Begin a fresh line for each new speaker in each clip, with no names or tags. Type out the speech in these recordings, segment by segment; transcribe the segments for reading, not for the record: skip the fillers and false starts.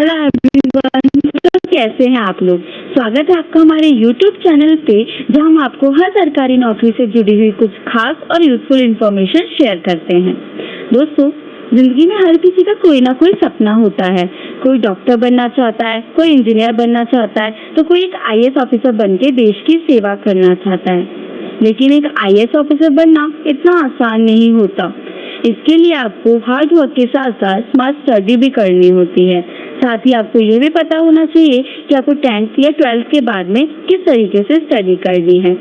Hello everyone, तो कैसे हैं आप लोग। स्वागत है आपका हमारे YouTube चैनल पे, जहां हम आपको हर सरकारी नौकरी से जुड़ी हुई कुछ खास और यूजफुल इन्फॉर्मेशन शेयर करते हैं। दोस्तों, जिंदगी में हर किसी का कोई ना कोई सपना होता है। कोई डॉक्टर बनना चाहता है, कोई इंजीनियर बनना चाहता है, तो कोई एक IAS ऑफिसर बन के देश की सेवा करना चाहता है। लेकिन एक IAS ऑफिसर बनना इतना आसान नहीं होता। इसके लिए आपको हार्ड वर्क के साथ साथ स्मार्ट स्टडी भी करनी होती है। साथ ही आपको ये भी पता होना चाहिए कि आपको 10th या 12th के बाद में किस तरीके से स्टडी करनी है।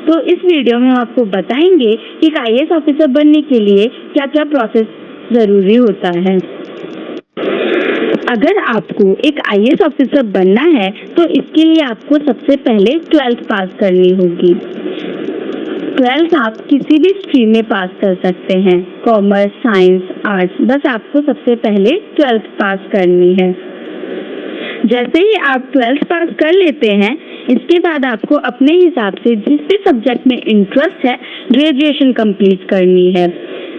तो इस वीडियो में हम आपको बताएंगे कि एक IAS ऑफिसर बनने के लिए क्या क्या प्रोसेस जरूरी होता है। अगर आपको एक IAS ऑफिसर बनना है तो इसके लिए आपको सबसे पहले 12th पास करनी होगी। 12th आप किसी भी स्ट्रीम में पास कर सकते हैं, कॉमर्स, साइंस, आर्ट्स, बस आपको सबसे पहले 12th पास करनी है। जैसे ही आप 12th पास कर लेते हैं, इसके बाद आपको अपने हिसाब से जिस भी सब्जेक्ट में इंटरेस्ट है ग्रेजुएशन कंप्लीट करनी है।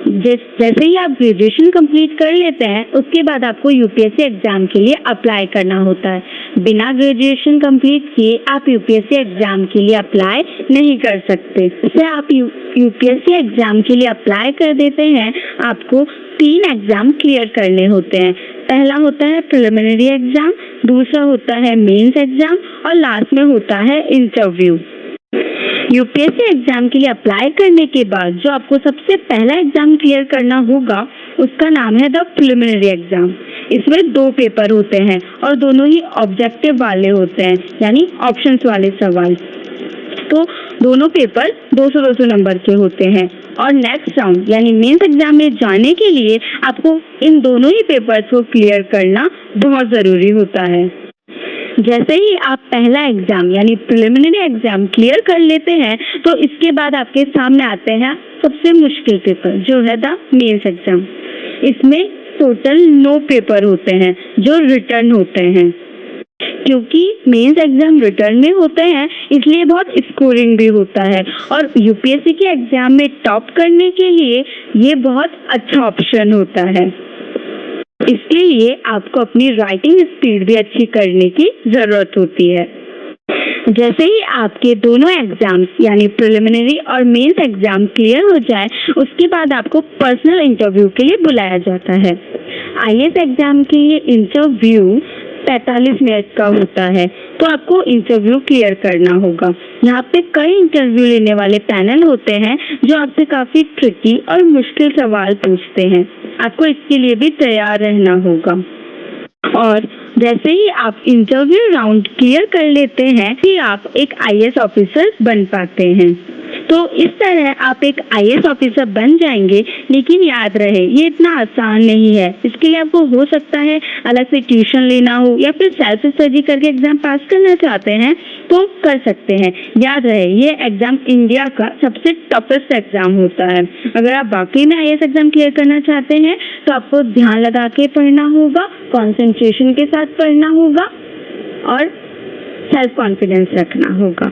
जैसे ही आप ग्रेजुएशन कंप्लीट कर लेते हैं, उसके बाद आपको UPSC एग्जाम के लिए अप्लाई करना होता है। बिना ग्रेजुएशन कंप्लीट किए आप UPSC एग्जाम के लिए अप्लाई नहीं कर सकते। जैसे आप UPSC एग्जाम के लिए अप्लाई कर देते हैं, आपको 3 एग्जाम क्लियर करने होते हैं। पहला होता है प्रिलिमिनरी एग्जाम, दूसरा होता है मेंस एग्जाम और लास्ट में होता है इंटरव्यू। UPSC एग्जाम के लिए अप्लाई करने के बाद जो आपको सबसे पहला एग्जाम क्लियर करना होगा, उसका नाम है द प्रिलिमिनरी एग्जाम। इसमें 2 पेपर होते हैं और दोनों ही ऑब्जेक्टिव वाले होते हैं, यानी ऑप्शंस वाले सवाल। तो दोनों पेपर 200-200 नंबर के होते हैं और नेक्स्ट राउंड यानी मेंस एग्जाम में जाने के लिए आपको इन दोनों ही पेपर्स को क्लियर करना बहुत जरूरी होता है। जैसे ही आप पहला एग्जाम यानी प्रिलिमिनरी एग्जाम क्लियर कर लेते हैं, तो इसके बाद आपके सामने आते हैं सबसे मुश्किल पेपर, जो है द मेंस एग्जाम। इसमें टोटल 9 पेपर होते हैं जो रिटर्न होते हैं। क्योंकि मेंस एग्जाम रिटर्न में होते हैं, इसलिए बहुत स्कोरिंग भी होता है और UPSC के एग्जाम में टॉप करने के लिए ये बहुत अच्छा ऑप्शन होता है। इसके लिए आपको अपनी राइटिंग स्पीड भी अच्छी करने की जरूरत होती है। जैसे ही आपके दोनों एग्जाम्स यानी प्रिलिमिनरी और मेंस एग्जाम क्लियर हो जाए, उसके बाद आपको पर्सनल इंटरव्यू के लिए बुलाया जाता है। IAS एग्जाम के लिए इंटरव्यू 45 मिनट का होता है, तो आपको इंटरव्यू क्लियर करना होगा। यहाँ पे कई इंटरव्यू लेने वाले पैनल होते हैं जो आपसे काफी ट्रिकी और मुश्किल सवाल पूछते हैं। आपको इसके लिए भी तैयार रहना होगा। और जैसे ही आप इंटरव्यू राउंड क्लियर कर लेते हैं, फिर आप एक IAS ऑफिसर बन पाते हैं। तो इस तरह आप एक IAS ऑफिसर बन जाएंगे। लेकिन याद रहे, ये इतना आसान नहीं है। इसके लिए आपको हो सकता है अलग से ट्यूशन लेना हो या फिर सेल्फ स्टडी करके एग्जाम पास करना चाहते हैं तो कर सकते हैं। याद रहे, ये एग्जाम इंडिया का सबसे टफेस्ट एग्जाम होता है। अगर आप वाकई में IAS एग्जाम क्लियर करना चाहते हैं तो आपको ध्यान लगा के पढ़ना होगा, कंसंट्रेशन के साथ पढ़ना होगा और सेल्फ कॉन्फिडेंस रखना होगा।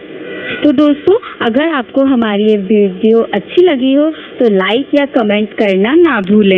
तो दोस्तों, अगर आपको हमारी ये वीडियो अच्छी लगी हो तो लाइक या कमेंट करना ना भूलें।